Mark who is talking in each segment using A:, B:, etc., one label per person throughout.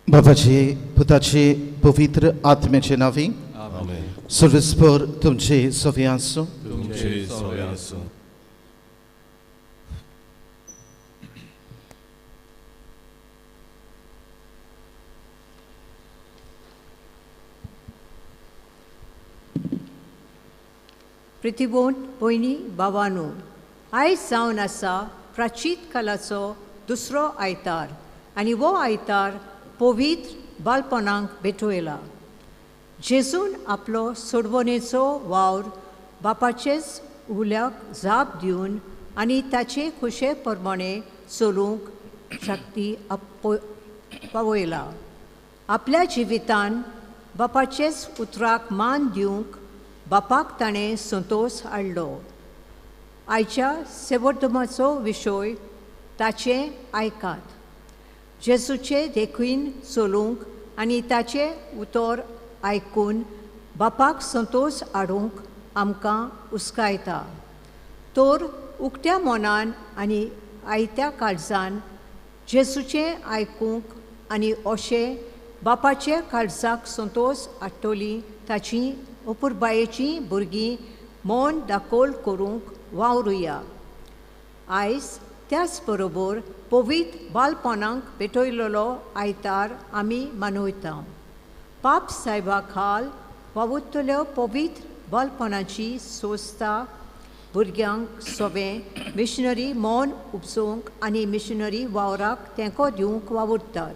A: बापाचे पुताचे पवित्र आत्म्याचे नावे सर्वस्पर तुमचे सवे असो.
B: प्रितीबोन भयणी भावांनो, आयज जावन आसा प्राचीत कालाचो दुसरो आयतार आनी वो आयतार पवित्र बालपणांक भेटोयला. जेजून आपलो सोडवणेचो वावर बापाचेच उल्याक जाप दिवन आनी ताचे खुशे प्रमाणे चलूंक शक्ती पावयला. आपल्या जिवितान बापाचेच उतराक मान दिवंक बापाक ताणें संतोश हाडलो. आयच्या सेवोधर्माचो विशय ताचें आयकात. जेजूचे देखून चलूंक आनी ताचे उतर आयकून बापाक संतोश हाडूंक आमकां उस्कायता. तर उक्त्या मनान आनी आयत्या काळजान जेजूचें आयकूंक आनी अशें बापाचे काळजाक संतोश हाडटली ताची अपुरबायेची भुरगीं मन दाखोल करूंक वावरुया. आयज त्याच बरोबर पवित्र बालपणांक भेटयलेलो आयतार आमी मनयता. पाप सायबा खाल वावुरतल्यो पवित्र बालपणाची सोस्ता भुरग्यांक सवें मिशनरी मन उपसूंक आनी मिशनरी वावराक तेंको दिवंक वावुरतात.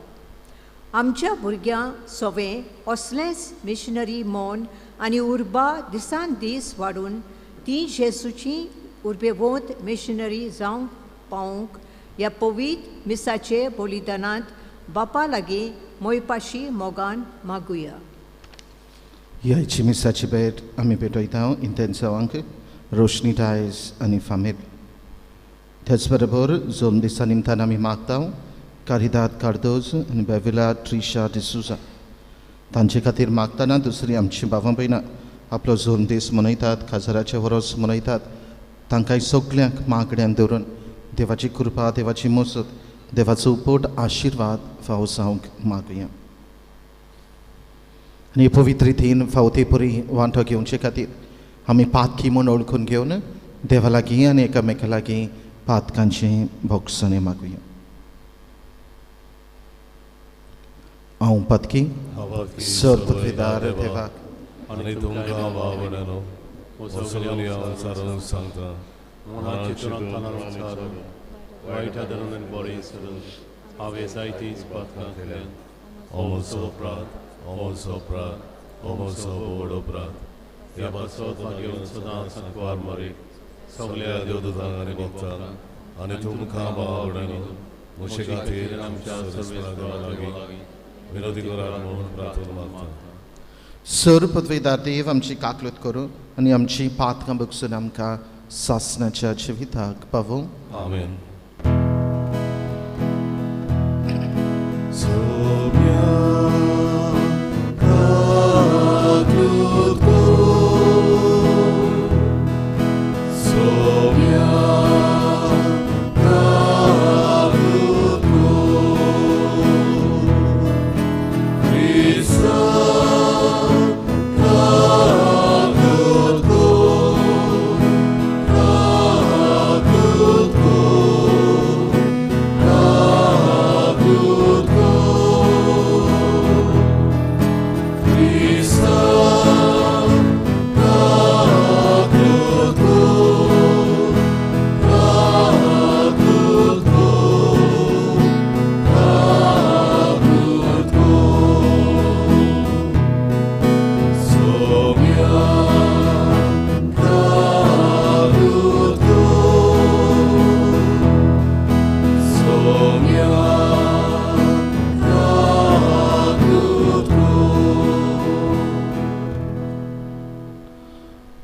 B: आमच्या भुरग्यांक सवें असलेंच मिशनरी मन आनी उर्बा दिसान दीस वाडून ती जेजूची उर्बेवंत मिशनरी जावंक पावूंक ह्या पवित्र मिसाचे बलिदानांत बापा लागीं मोयपाशी मोगान मागुया.
A: ह्याची मिसाची भेट आमी भेटयता इंतेंसवांक रोशनी टायज आनी फामील. त्याच बरोबर जोन दिसा निमतान आमी मागता कारिदाद कार्दोज आनी बेविला ट्रिशा डिसुजा. तांचे खातीर मागतना दुसरी आमची भावां भयणां आपलो जोन दीस मनयतात, काजाराचे वरोस मनयतात. तांकांय सगल्यांक मागण्यांत दवरून देवाची कृपा, देवाची मजत, देवाचो उपट आशिर्वाद फावो जावंक मागुया. आनी पवित्र रितीन फावो पुरी वांटो घेवचे खातीर आमी पातकी म्हूण ओळखून घेवन देवा लागीं आनी एकामेका लागीं पातकांची भोगसणे मागुया. हांव पातकी सर पदवीदार देवाक
C: आनी तुमकां भावनानो सगळ्या संवसारांत सांगता वायट आदारान बरें सरून हांवें जायतींच पातकां केल्यात. ओमोचो प्रात, ओमोचो प्रात, ओमोचो बोडो प्रात. ह्या पासोत घेवन सदांच सांकवार मारीक सगळ्या देवदूतांक आनी भक्तांक आनी तुमकां भावनानो म्हजे खातीर आमच्या सर्वेस्परा लागीं विनोदी करात म्हणून प्रार्थना मागता.
A: सर पदवीदार देव आमची काकलूत करूं आनी आमची पातकां बगसून आमकां सासणाच्या जिविताक पावूं.
C: आमेन.
D: Oh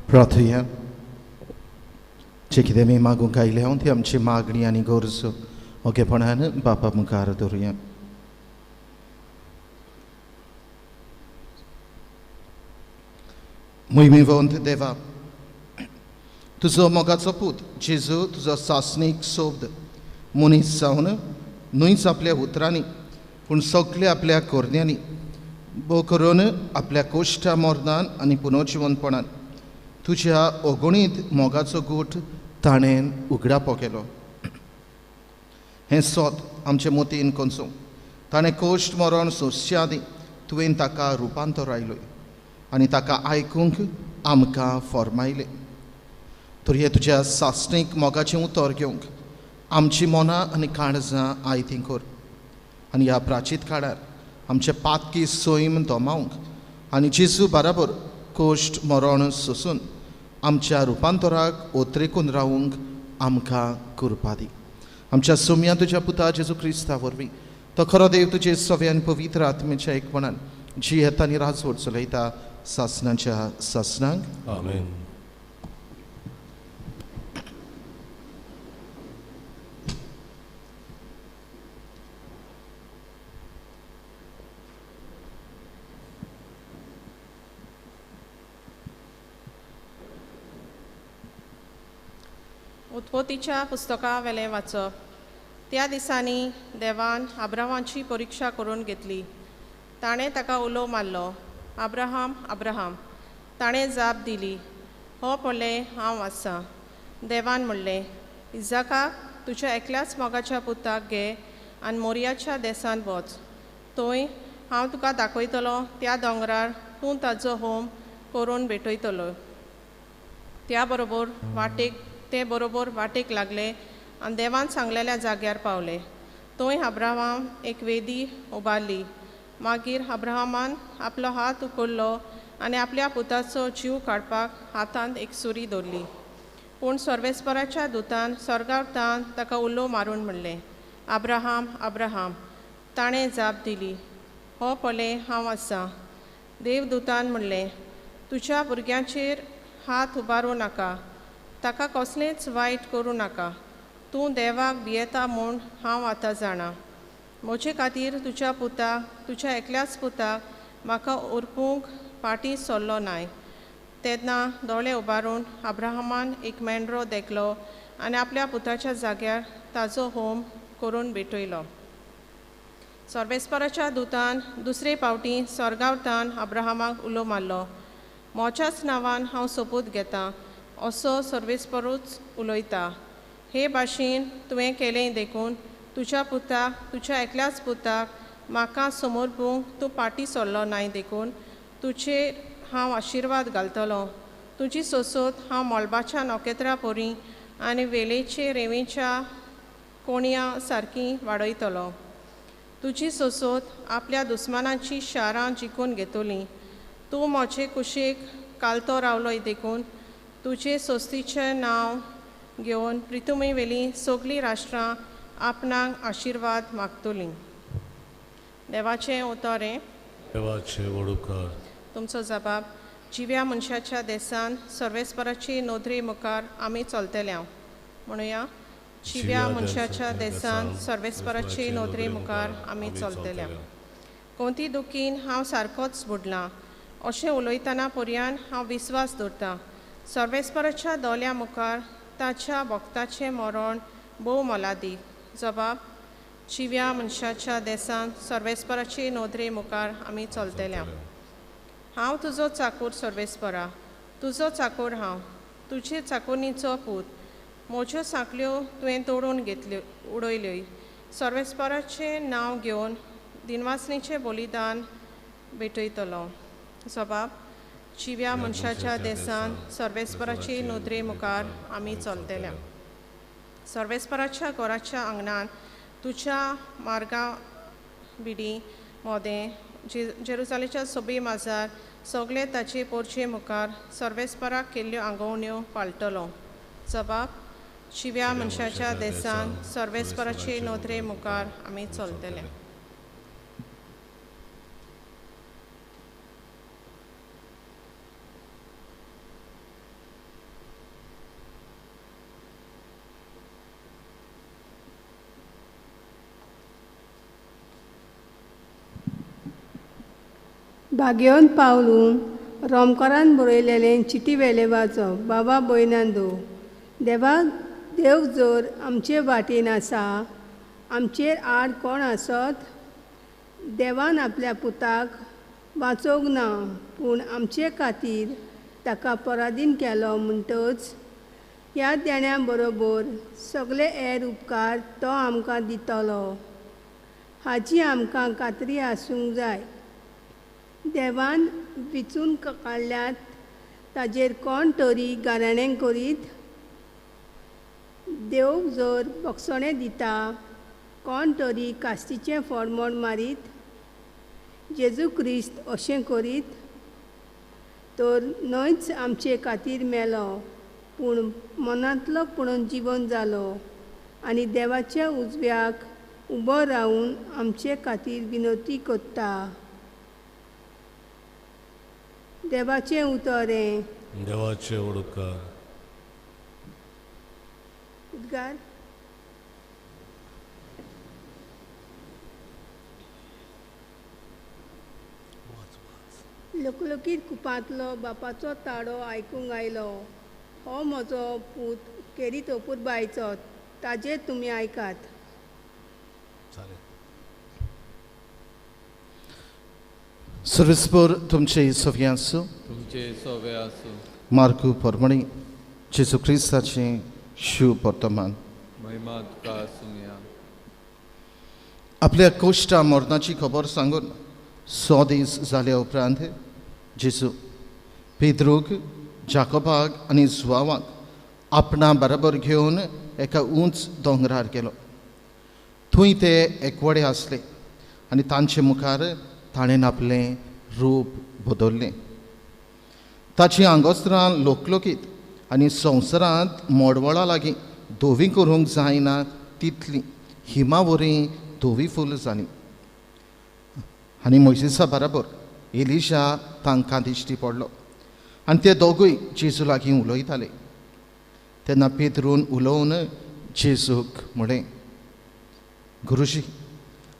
A: प्रार्थूया. जे कितें आमी मागूंक आयले हांव ती आमची मागणी आनी गरजो ओगेपणान बापा मुखार दवरुया. मोहिमेवंत देवा, तुजो मोगाचो पूत जेजू तुजो सासणीक सोबद मनीस जावन न्हूच आपल्या उतरांनी पूण सगल्या आपल्या कोरण्यांनी भोव करून आपल्या कोश्टा मोर्नान आनी पुनर्जिवनपणान तुज्या ओगणीत मोगाचो गूट ताणें उगडापो केलो. हें सोत आमचे मोतीन कोंचो ताणें कोश्ट मरण सोंसचे आदीं तुवें ताका रुपांतर आयलोय आनी ताका आयकूंक आमकां फॉर्मायलें. तर हे तुज्या सासणीक मोगाचें उतर घेवंक आमची मनां आनी काळजां आयतीं कर आनी ह्या प्राचीत काळार आमचे पातकी सोयम दोमावंक आनी जेजू बराबर कोश्ट मरण सोसून आमच्या रुपांतराक ओत्रेकून रावूंक आमकां कृपा दी. आमच्या सोम्या तुज्या पुता जेजू क्रिस्ता वरवीं तो खरो देव तुजे सवे आनी पवित्र आत्मेच्या एकपणान जी येता आनी राजवट चलयता सासणाच्या सासणांक.
C: आमेन.
D: उत्पत्तीच्या पुस्तका वेलें वाचप. त्या दिसांनी देवान अब्राहामाची परीक्षा करून घेतली. ताणें ताका उलो मारलो, अब्राहाम अब्राहाम. ताणें जाप दिली, हो पळय हांव आसां. देवान म्हणलें, इजाकाक तुज्या एकल्याच मोगाच्या पुताक घे आनी मोरयाच्या देसान वच. थंय हांव तुका दाखयतलो त्या दोंगरार तूं ताचो होम करून भेटयतलो. ते बरोबर वाटेक लागले आनी देवान सांगलेल्या जाग्यार पावले. थंय अब्राहाम एक वेदी उबारली. मागीर अब्राहामान आपलो हात उखल्लो आनी आपल्या पुताचो जीव काडपाक हातांत एक सुरी दवरली. पूण सर्वेस्पराच्या दुतान स्वर्गावतान ताका उलो मारून म्हणलें, अब्राहाम अब्राहाम. ताणें जाप दिली, हो पळय हांव आसां. देवदूतान म्हणलें, तुज्या भुरग्यांचेर हात उबारूं नाका, ताका कसलेंच वायट करूं नाका. तूं देवाक भियेता म्हूण हांव आतां जाणा. म्हजे खातीर तुज्या पुताक, तुज्या एकल्याच पुताक म्हाका उरपूंक फाटीं सरलो नाय. तेन्ना दोळे उबारून अब्राहामान एक मेंढरो देखलो आनी आपल्या पुताच्या जाग्यार ताचो होम करून भेटयलो. सर्वेस्पराच्या दुतान दुसरे फावटी स्वर्गावतान अब्राहामाक उलो मारलो, म्हज्याच नांवान हांव सोपूत घेतां असो सर्वेस्परूच उलयता. हे भाशेन तुवें केलें देखून तुज्या पुताक, तुज्या एकल्याच पुताक म्हाका समोरपूंक तूं फाटीं सरलो नाय देखून तुजेर हांव आशिर्वाद घालतलो. तुजी सोसोत हांव मोळबाच्या नोकेत्रां पोरी आनी वेलेचे रेवेच्या कोणया सारकी वाडयतलो. तुजी सोसोत आपल्या दुस्मानांची शारां जिखून घेतली. तूं म्हजे कुशीक कालतो रावलोय देखून तुजे सोस्तीचें नांव घेवन प्रितुमे वेली सगळीं राष्ट्रां आपणाक आशिर्वाद मागतलीं. देवाचें उतरें.
C: देवाचे वडुकार.
D: तुमचो जबाब. जिव्या मनशाच्या देसान सर्वेस्पराची नोदरे मुखार आमी चलतल्या. म्हणुया, जिव्या मनशाच्या देसान सर्वेस्पराची नोदरे मुखार आमी चलतल्या. कोणती दुखीन हांव सारकोच बुडलां अशें उलयतना पर्यान हांव विस्वास दवरतां. सर्वेस्पराच्या दोल्या मुखार ताच्या भक्ताचें मरण भोव मोलादीक. जबाब. जिव्या मनशाच्या देसान सर्वेस्पराची नोदरे मुखार आमी चलतल्या. हांव तुजो चाकूर सर्वेस्परा, तुजो चाकूर हांव, तुजे चाकुनीचो पूत. म्हज्यो सांखल्यो तुवें तोडून घेतल्यो उडयल्योय. सर्वेस्पराचें नांव घेवन दिनवासणीचें बलिदान भेटयतलो. जबाब चिव्या मनशाच्या देसान सर्वेस्पराची नोदरे मुखार आमी चलतल्या. सर्वेस्पराच्या घराच्या आंगणान तुझ्या मार्गा बिडी मोदें जेरुसालेच्या सोबी माजार सगळे ताचे पोरचे मुखार सर्वेस्पराक केल्ल्यो आंगवण्यो पाळटलो. जबाब चिव्या मनशाच्या देसान सर्वेस्पराचे नोदरे मुखार आमी चलतले.
E: बागेवन पावलून रोमकारान बरयलेलें चिटी वेले वाचप. बाबा भयणांदो, देव जर आमचे वाटेन आसा, आमचेर आड कोण आसत? देवान आपल्या पुताक वाचोवंक ना, पूण आमचे खातीर ताका पराधीन केलो म्हणटच ह्या देण्या बरोबर सगळे हेर उपकार तो आमकां दितलो हाची आमकां खात्री आसूंक जाय. देवान विचून काडल्यात ताजेर कोण तरी गाराणें करीत? देव जर बक्षणें दिता, कोण तरी कास्तीचें फडमोड मारीत? जेजू क्रिस्त अशें करीत तर न्हयच आमचे खातीर मेलो, पूण मनांतलो पुनर्जीवन जालो आनी देवाच्या उजव्याक उबो रावन आमचे खातीर विनवती करता. देवाचें उतरें.
C: देवाचे उडकार.
E: उद्गार. लोकलोकीत कुपांतलो बापाचो ताडो आयकूंक आयलो. हो म्हजो पूत केरीत अपूत बायचो, ताजेर तुमी आयकात.
A: सर्वेस्पर तुमचे सोवे आसूं.
F: तुमचे सोवे आसूं.
A: मार्कू परमणी जेजू क्रिस्ताचें शुभ वर्तमान.
F: महिमा तुका आसूंया.
A: आपल्या कोश्टा मरणाची खबर सांगून 100 दीस जाल्या उपरांत जेजू पेद्रूक, जाकोबाक आनी जुआवाक आपणा बरोबर घेवन एका उंच दोंगरार गेलो. थंय ते एकवडे आसले आनी तांचे मुखार ताणें आपलें रूप बदल्लें. ताची आंगोस्त्रां लोकलोकीत आनी संवसारांत मोडवळा लागीं धोवी करूंक जायना तितलीं हिमावरी धोवी फूल जालीं. आनी मोइसेसा बरोबर एलिशा तांकां दिश्टी पडलो आनी ते दोगूय जेजू लागीं उलयताले. तेन्ना पेद्रून उलोवन जेजूक म्हळें, गुरुजी,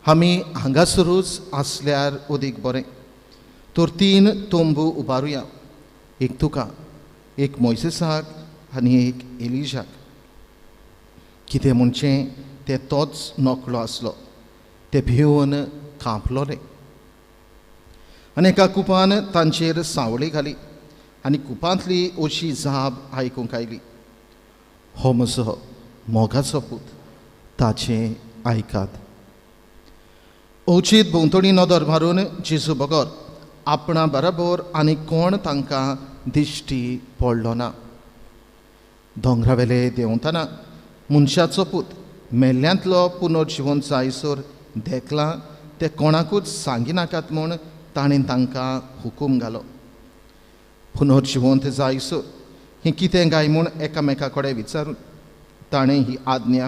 A: आमी हांगासरूच आसल्यार अदीक बरें. तर 3 तोंबू उबारुया, एक तुका, एक मोइसेसाक आनी एक एलिशाक. कितें म्हणचें तें तोच नकळो आसलो. ते भिवन कांपलोले आनी एका कुपान तांचेर सावळी घाली आनी कुपांतली अशी जाप आयकूंक आयली, हो म्हजो मोगाचो पूत, ताचें आयकात. ओचीत भोंवतणी नदर मारून जेजू बगर आपणा बरोबर आनी कोण तांकां दिश्टी पडलो ना. दोंगरावेले देंवतना मनशाचो पूत मेल्ल्यांतलो पुनर्जीवन जायसर देखला ते कोणाकूच सांगिनाकात म्हूण ताणें तांकां हुकूम घालो. पुनर्जीवंत जायसर हें कितें गाय म्हूण एकामेका कडेन विचारून ताणें ही आज्ञा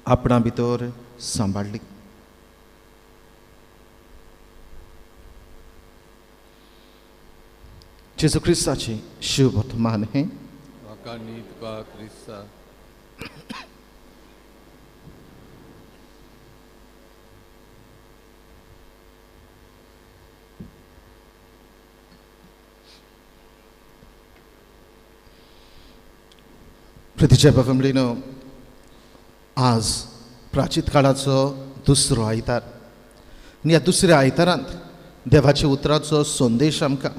A: आपणा भितर सांबाळली. जेजू क्रिस्ताचें शुभ वर्तमान हें.
F: म्हाका न्ही तुका क्रिस्ता.
A: प्रितीच्या बाफंबडीनो, आज प्राचीत काळाचो दुसरो आयतार. आनी ह्या दुसऱ्या आयतारांत देवाच्या उतराचो संदेश आमकां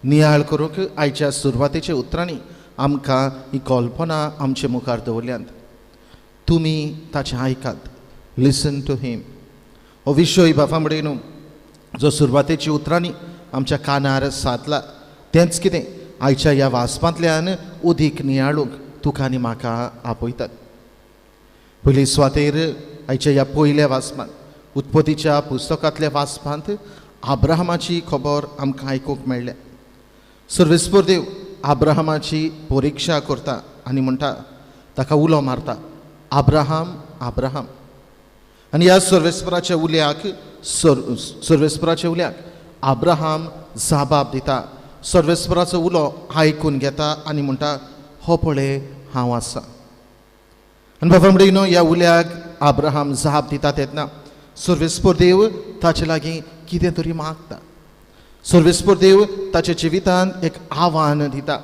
A: नियाळ करूंक आयच्या सुरवातेच्या उतरांनी आमकां ही कल्पना आमचे मुखार दवरल्यांत. तुमी ताचें आयकात. Listen to him. हो विशय बाफांबडीनो जो सुरवातेच्या उतरांनी आमच्या कानार सादला तेंच कितें आयच्या ह्या वाचपांतल्यान उदीक नियाळूंक तुका आनी म्हाका आपयतात. पयली सुवातेर आयच्या ह्या पयल्या वाचपांत उत्पत्तीच्या पुस्तकांतल्या वाचपांत आब्राहमाची खबर आमकां आयकूंक मेळ्ळ्या. सर्वेस्पर देव आब्राहमाची परिक्षा करता आनी म्हणटा ताका उलो मारता, आब्राहम आब्राहम. आनी ह्या सर्वेस्पराच्या उल्याक आब्राहम जाबाब दिता. सर्वेस्पराचो उलो आयकून घेता आनी म्हणटा, हो पळय हांव आसा. आनी बाबा म्हणटा ह्या उल्याक आब्राहम जाप दिता तेन्ना सर्वेस्पर देव ताचे लागीं कितें तरी मागता. सर्वेस्पर देव ताच्या जिवितांत एक आव्हान दिता.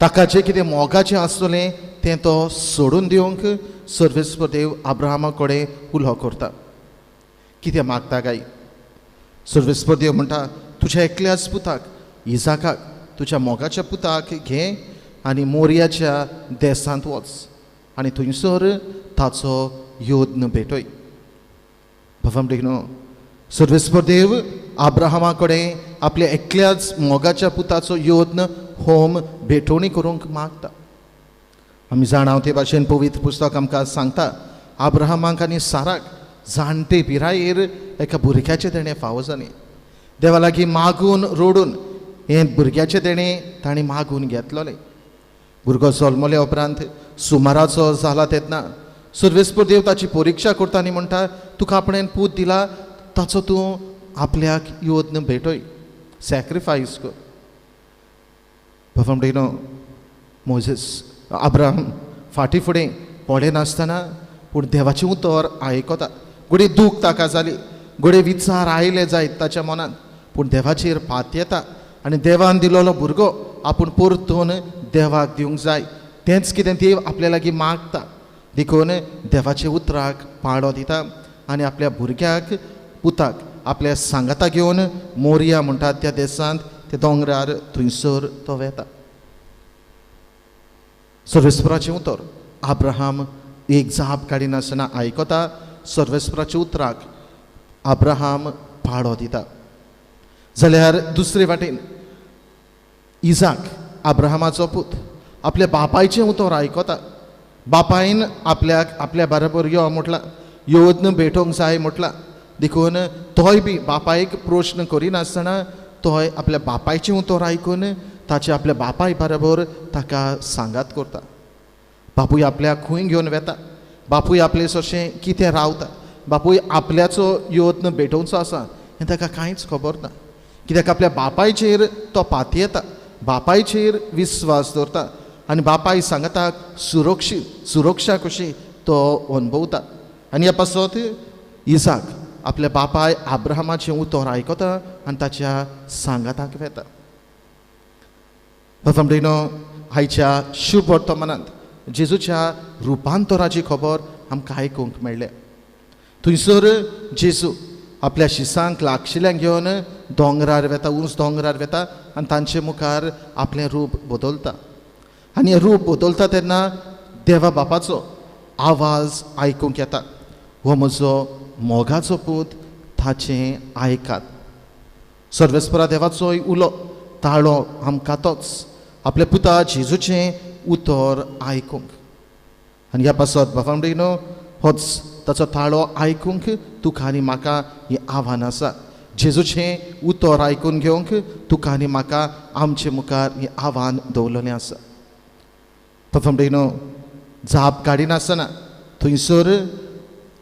A: ताका जें कितें मोगाचें आसतलें तें तो सोडून दिवंक सर्वेस्पर देव आब्राहमा कडेन उलो करता. कितें मागता काय? सर्वेस्पर देव म्हणटा, तुज्या एकल्याच पुताक इजाकाक तुज्या मोगाच्या पुताक घे आनी मोरयाच्या देसांत वच आनी थंयसर ताचो योद्न भेटय. सर्वेस्पर देव आब्राहमा कडेन आपल्या एकल्याच मोगाच्या पुताचो योद्न होम भेटोवणी करूंक मागता. आमी जाणाव ते भाशेन पवित्र पुस्तक आमकां सांगता, आब्राहमाक आनी साराक जाणटे पिरायेर एका भुरग्याचें देणें फावो जालें. देवा लागीं मागून रोडून हें भुरग्याचें देणें ताणें मागून घेतलोलें. भुरगो जल्मले उपरांत सुमाराचो जाला तेन्ना सर्वेस्पर देव ताची परिक्षा करता आनी म्हणटा, तुका आपणें पूत दिला ताचो तूं आपल्याक योद्न भेटय, सॅक्रिफायस कर. म्हणटा मोजेस आब्राहम फाटीं फुडें पडे नासतना पूण देवाचें उतर आयकता. घोडी दूख ताका जाली, घोडे विचार आयले जायत ताच्या मनांत, पूण देवाचेर फात येता आनी देवान दिलोलो भुरगो आपूण परतून देवाक दिवंक जाय. तेंच कितें देव आपल्या लागीं मागता. देखून देवाच्या उतराक पाळो दिता आनी आपल्या भुरग्याक पुताक आपल्या सांगाता घेवन मोरया म्हणटात त्या देसांत ते दोंगरार थंयसर तो वेता. सर्वेस्पराचें उतर आब्राहम एक जाप काडिनासतना आयकता. सर्वेस्पराच्या उतराक आब्राहम पाळो दिता. जाल्यार दुसरे वाटेन इजाक आब्राहमाचो पूत आपल्या बापायचें उतर आयकता. बापायन आपल्या बरोबर यो म्हटला, योद्न भेटोवंक जाय म्हटला. देखून तोय बी बापायक प्रश्न करिनासतना तोय आपल्या बापायचें उतर आयकून ताचे आपल्या बापाय बरोबर ताका सांगात करता. बापूय आपल्याक खंय घेवन वेता, बापूय आपले सरशें कितें रावता, बापूय आपल्याचो योद्न भेटोवचो आसा हें ताका कांयच खबर ना. कित्याक आपल्या बापायचेर तो पातयेता, बापायचेर विस्वास दवरता आनी बापाय सांगताक सुरक्षा कशी तो अनुभवता. आनी ह्या पासत इजाक आपल्या बापाय आब्राहमाचें उतर आयकता आनी ताच्या सांगाताक वेता. आयच्या शुभ वर्तमानांत जेजूच्या रुपांतराची खबर आमकां आयकूंक मेळ्ळ्या. थंयसर जेजू आपल्या शिसांक लागशिल्यांक घेवन दोंगरार वेता, उंच दोंगरार वेता आनी तांचे मुखार आपलें रूप बदलता. आनी हें रूप बदलता तेन्ना देवा बापाचो आवाज आयकूंक येता, हो म्हजो मोगाचो पूत, ताचें आयकात. सर्वेस्परा देवाचोय उलो ताळो आमकां तोच, आपल्या पुता जेजूचें उतर आयकूंक. आनी ह्या पासत बाबा होच ताचो ताळो आयकूंक तुका आनी म्हाका हें आव्हान आसा. जेजूचें उतर आयकून घेवंक तुका आनी म्हाका आमचे मुखार हें आव्हान दवरलेलें आसा. बाबा जाप काडिनासतना थंयसर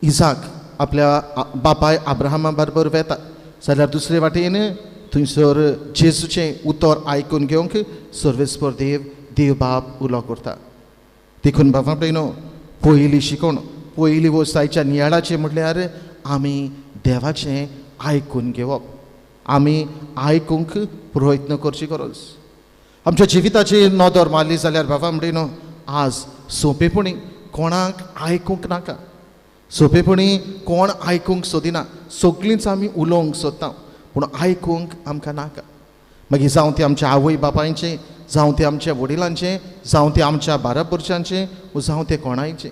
A: इजाक आपल्या बापाय आब्राहमा बरोबर वेता. जाल्यार दुसरे वाटेन थंयसर जेजूचें उतर आयकून घेवंक सर्वेस्पर देव बाप उलो करता. देखून बाबा पयली शिकोवण, पयली वस्त आयच्या नियाळाचें म्हटल्यार आमी देवाचें आयकून घेवप, आमी आयकूंक प्रयत्न करची गरज. आमच्या जिविताची नदर मारली जाल्यार बाबा आज सोंपेपणी कोणाक आयकूंक नाका. सोंपेपणी कोण आयकूंक सोदिना, सगळींच आमी उलोवंक सोदता पूण आयकूंक आमकां नाका. मागीर जावं ते आमच्या आवय बापायचें, जावं ते आमच्या वडिलांचें, जावं ते आमच्या बाराबरच्यांचें, जावं ते कोणायचें,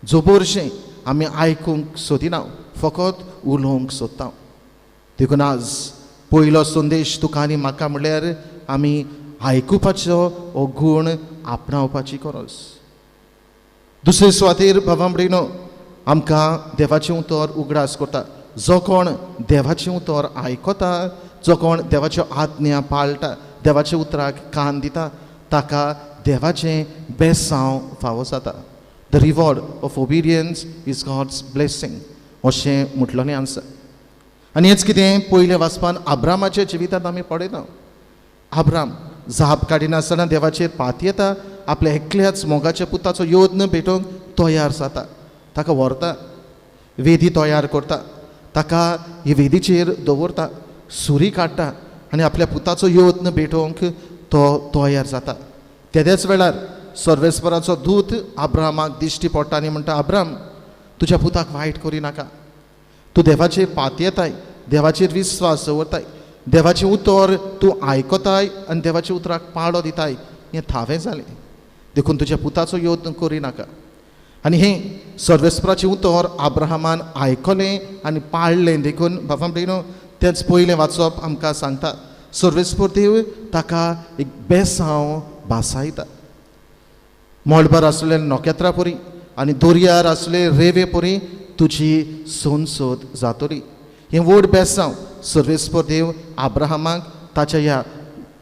A: जोबरशें आमी आयकूंक सोदिना, फकत उलोवंक सोदता. देखून आज पयलो संदेश तुका आनी म्हाका म्हणल्यार आमी आयकुपाचो हो गूण आपणावपाची गरज. दुसरे सुवातेर बाबा म्हणिनो आमकां देवाचें उतर उगडास करता. जो कोण देवाचें उतर आयकता, जो कोण देवाच्यो आज्ञा पाळटा, देवाच्या उतराक कान दिता, ताका देवाचें बेसांव फावो जाता. The reward of obedience is God's blessing अशें म्हटलेलें आसा. आनी हेच कितें पयले वाचपान अब्रामाच्या जिवितांत आमी पळयता. अब्राम जाप काडिनासतना देवाचेर पात येता, आपल्या एकल्याच मोगाच्या पुताचो योद्न भेटोवंक तयार जाता, ताका व्हरता, वेदी तयार करता, ताका हे वेदीचेर दवरता, सुरी काडटा आनी आपल्या पुताचो योद्न भेटोवंक तो तयार जाता. तेदेच वेळार सर्वेस्पराचो दूत अब्रामाक दिश्टी पडटा आनी म्हणटा, अब्राम तुज्या पुताक वायट करी नाका, तूं देवाचेर पात येताय, देवाचेर विस्वास दवरताय, देवाचें उतर तूं आयकताय आनी देवाच्या उतराक पाळो दिताय, हें थावें जालें, देखून तुज्या पुताचो योद्न करी नाका. आनी हें सर्वेस्पराचें उतर अब्राहमान आयकलें आनी पाळलें. देखून बाबा म्हणिनो तेंच पयलें वाचप आमकां सांगता, सर्वेस्पर देव ताका एक बेसांव भासायता. मळबार आसलेले नोखेत्रां परी आनी दर्यार आसले रेवे परी तुजी सोनसोद जातली. हें व्हड बेसांव सर्वेस्पर देव अब्राहमाक ताच्या ह्या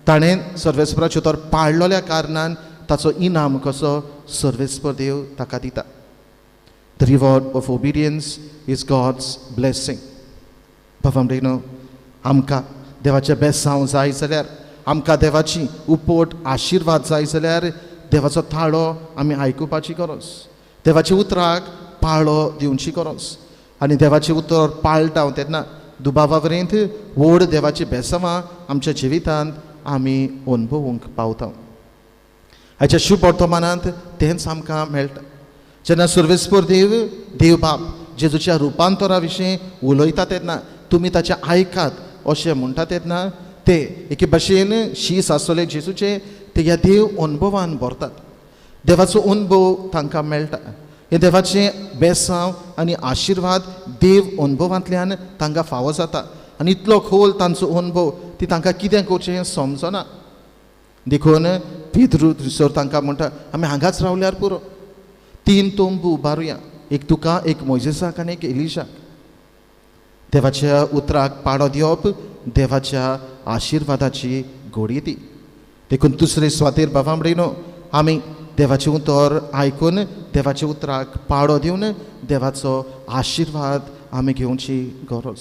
A: ताणें सर्वेस्पराचें उतर पाळलोल्या कारणान ताचो इनाम कसो सर्वेस्पर देव ताका दिता. The reward of obedience is God's blessing. बाबा म्हणिनो आमकां देवाचें बेसांव जाय जाल्यार, आमकां देवाची उपोट आशिर्वाद जाय जाल्यार देवाचो थाळो आमी आयकुपाची गरज, देवाच्या उतराक पाळो दिवची गरज. आनी देवाचें उतर पाळटा तेन्ना दुबावावरींत व्हड देवाची बेसांवां आमच्या जिवितांत आमी अनुभवूंक पावता. हाच्या शुभ वर्तमानांत तेंच आमकां मेळटा. जेन्ना सर्वेस्पर देव देव बाब जेजूच्या रुपांतरा विशीं उलयता तेन्ना तुमी ताचें आयकात अशें म्हणटा तेन्ना ते एके भाशेन शीस आसले जेजूचे ते ह्या देव अनुभवान भरतात. देवाचो अनुभव तांकां मेळटा. हे देवाचें बेसांव आनी आशिर्वाद देव अनुभवांतल्यान तांकां फावो जाता. आनी इतलो खोल तांचो अनुभव ती तांकां कितें करचें समजना. देखून पितृ तांकां म्हणटा, आमी हांगाच रावल्यार पुरो, 3 तोंबू उबारुया, एक तुका, एक मोइजेसाक आनी एक एलिशाक. देवाच्या उतराक पाडो दिवप देवाच्या आशिर्वादाची घोडी ती. देखून दुसरे सुवातेर बाबा म्हणिनो आमी देवाचें उतर आयकून देवाच्या उतराक पाडो दिवन देवाचो आशिर्वाद आमी घेवची गरज.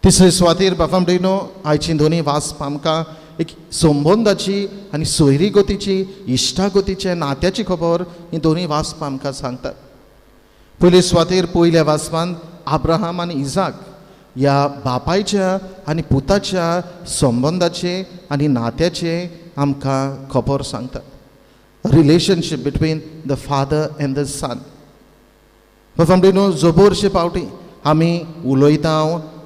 A: तिसरे सुवातेर बाबा म्हणिनो आयची दोनी वाचप आमकां एक संबंदाची आनी सोयरी गतीची, इश्टागतीचे नात्याची खबर ही दोनी वाचपां आमकां सांगतात. पयले सुवातेर पयल्या वाचपांत अब्राहम आनी इजाक ह्या बापायच्या आनी पुताच्या संबंदाचे आनी नात्याचे आमकां खबर सांगता. Relationship between the father and the son. म्हणून जबरशे फावटी आमी उलयता,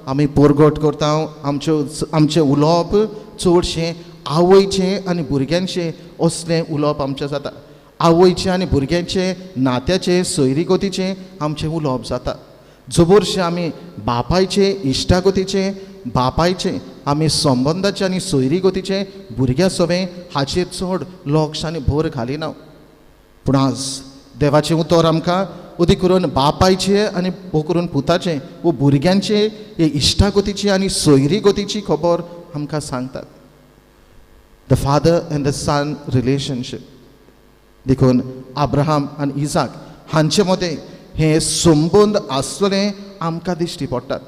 A: आमी परगट करता, आमचें उलोवप चडशें आवयचें आनी भुरग्यांचें असलें उलोवप आमचें जाता. आवयचें आनी भुरग्यांचें नात्याचें सोयरीगतीचें आमचें उलोवप जाता. जबरशें आमी बापायचें इश्टागतीचें, बापायचें आमी संबंदाचें आनी सोयरीगतीचें भुरग्यां सवें हाचेर चड लक्ष आनी भर घालिना. पूण आज देवाचें उतर आमकां उदी करून बापायचें आनी भोव करून पुताचें वो भुरग्यांचें हे इश्टागतीची आनी सोयरीगतीची खबर आमकां सांगतात. The father and the son relationship. देखून अब्राहम आनी इजाक हांचे मदें हे संबंद आसलें आमकां दिश्टी पडटात.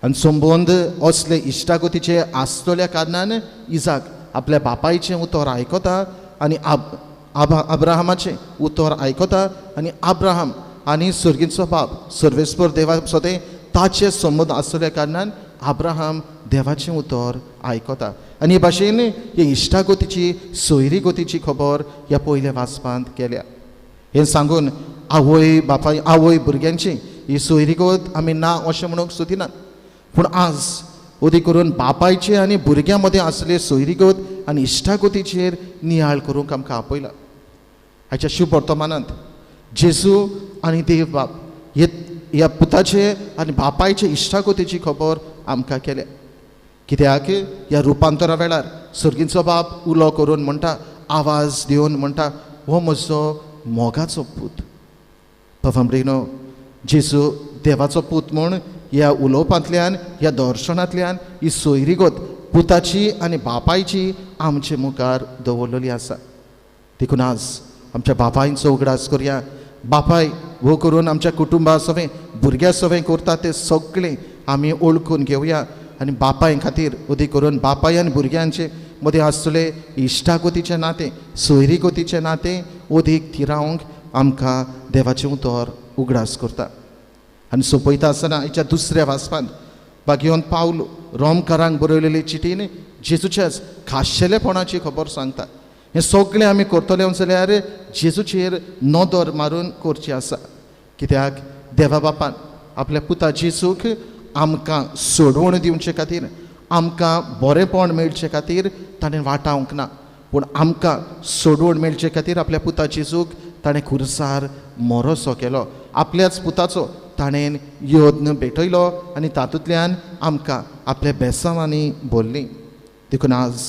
A: आनी संबंद असले इश्टागतीचे आसलेल्या कारणान इजाक आपल्या बापायचें उतर आयकता आनी अब्राहमाचें उतर आयकता. आनी अब्राहम आनी सर्गीचो बाप सर्वेस्पर देवा सदें ताचे संबंद आसलेल्या कारणान अब्राहम देवाचें उतर आयकता. आनी हे भाशेन हे इश्टागतीची सोयरीगतीची खबर ह्या पयल्या वाचपांत केल्या. हें सांगून आवय बापाय आवय भुरग्यांची ही सोयरीगत आमी ना अशें म्हणूंक सोदिनात. पूण आज उदी करून बापायचे आनी भुरग्यां मदें आसले सोयरीगत आनी इश्टागतीचेर नियाळ करूंक आमकां आपयला. हाच्या शुभ वर्तमानांत जेजू आनी देव बाप ह्या पुताचे आनी बापायचे इश्टागतीची खबर आमकां केल्या. कित्याक ह्या रुपांतरा वेळार सर्गीचो बाप उलो करून म्हणटा, आवाज दिवन म्हणटा, हो म्हजो मोगाचो पूत. भमरीनो, जेजू देवाचो पूत म्हूण ह्या उलोवपांतल्यान, ह्या दर्शनांतल्यान ही सोयरीगत पुताची आनी बापायची आमचे मुखार दवरलेली आसा. देखून आज आमच्या बापायचो उगडास करया. बापाय वो करून आमच्या कुटुंबा सवें भुरग्यां सवें करता तें सगळें आमी ओळखून घेवया आनी बापाय खातीर उदी करून बापाय आनी भुरग्यांचे मदीं आसतले इश्टागोतीचें नातें, सोयरीगोतीचें नातें ओदीक थिरावंक आमकां देवाचें उतर उगडास करता. आनी सोंपयता आसतना हेच्या दुसऱ्या वाचपांत बागयोन पावलो रोमकारांक बरयलेली चिटीन जेजूच्याच खाशेलेपणाची खबर सांगता. हें सगळें आमी करतले जाल्यार जेजूचेर नदर मारून करची आसा. कित्याक देवा बापान आपल्या पुता जेजूक आमकां सोडवण दिवचे खातीर, आमकां बरेंपण मेळचे खातीर ताणें वाटावंक ना, पूण आमकां सोडवण मेळचे खातीर आपल्या पुता जेजूक ताणें खुर्सार मोरोसो केलो. आपल्याच पुताचो ताणें योद्न भेटयलो आनी तातूंतल्यान आमकां आपल्या बेसांवांनी भरलीं. देखून आज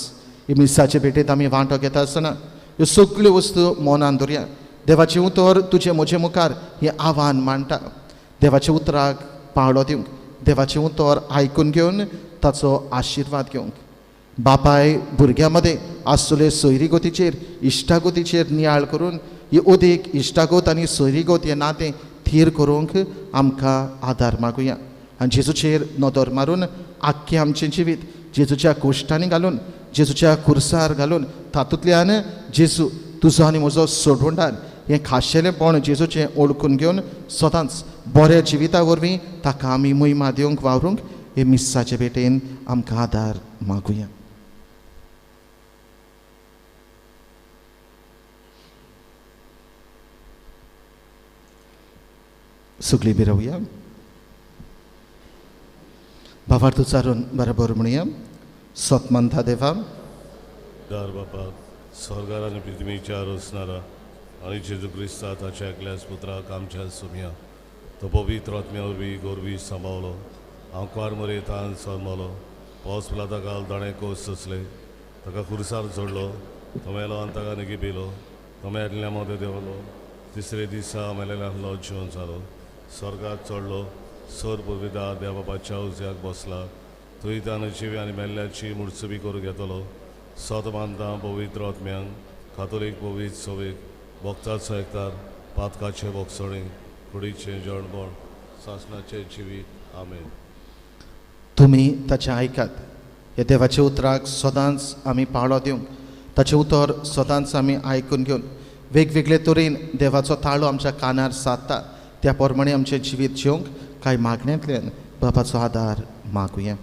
A: ही मिसाचे भेटेंत आमी वांटो घेता आसतना ह्यो सगळ्यो वस्तू मनान दवरया. देवाचें उतर तुजे म्हजे मुखार हें आव्हान मांडटा. देवाच्या उतराक पाळो दिवंक, देवाचें उतर आयकून घेवन ताचो आशिर्वाद घेवंक. बापाय भुरग्यां मदें आसतले सोयरीगोतीचेर इश्टागोतीचेर नियाळ करून ही ओदेक इश्टागोत आनी सोयरीगोत हें नातें थीर करूंक आमकां आदार मागुया. आनी जेजूचेर नदर मारून आख्खें आमचें जिवीत जेजूच्या कोश्टांनी घालून, जेजूच्या खुर्सार घालून तातूंतल्यान जेजू तुजो आनी म्हजो सोडवणदार हें खाशेलेपण जेजूचें ओळखून घेवन सदांच बऱ्या जिविता वरवीं ताका आमी महिमा दिवंक वावरूंक हे मिस्साचे भेटेन आमकां आदार मागुया. सगळीं बी रावया. भावार्थ उच्चारून बरोबर म्हणया. सतमंता देवा,
C: दार बापा, स्वर्गार आनी पृथ्वीच्या रचणारा आनी जेजू क्रिस्ता ताच्या एकल्याच पुत्राक आमच्या सुमया तो पवित्र आत्म्या वरवीं गोरवी सांबाळलो. हांव क्वार मरेतान सल्मलो, पावस फुलाता काल दाणे कोस सोंसले, ताका खुर्सार जोडलो, तो मेलो आनी ताका निगी पेलो, तो मेरल्या मदें देंवलो, तिसरे दिसा मेलेल्यांतलो जिवन जालो, स्वर्गात चडलो, सर पवित्र देवा बापाच्या उज्याक बसला, थंय तान जिवी आनी मेल्ल्याची मुडसुबी करूं घेतलो. सत मानता पवित्र आत्म्यांक, कातोलीक पवित्र सवेक, भक्ताचो एकतार, पातकाचे भोगसणी, कुडीचें जळमळ, सासणाचें जिवीत. आमेन.
A: तुमी ताचें आयकात. हे देवाच्या उतराक सदांच आमी पाळो दिवंक, ताचें उतर सदांच आमी आयकून घेवन वेगवेगळे तरेन देवाचो ताळो आमच्या कानार सादता त्या प्रमाणे आमचें जिवीत जिवंक कांय मागण्यांतल्यान बापाचो आदार मागुया.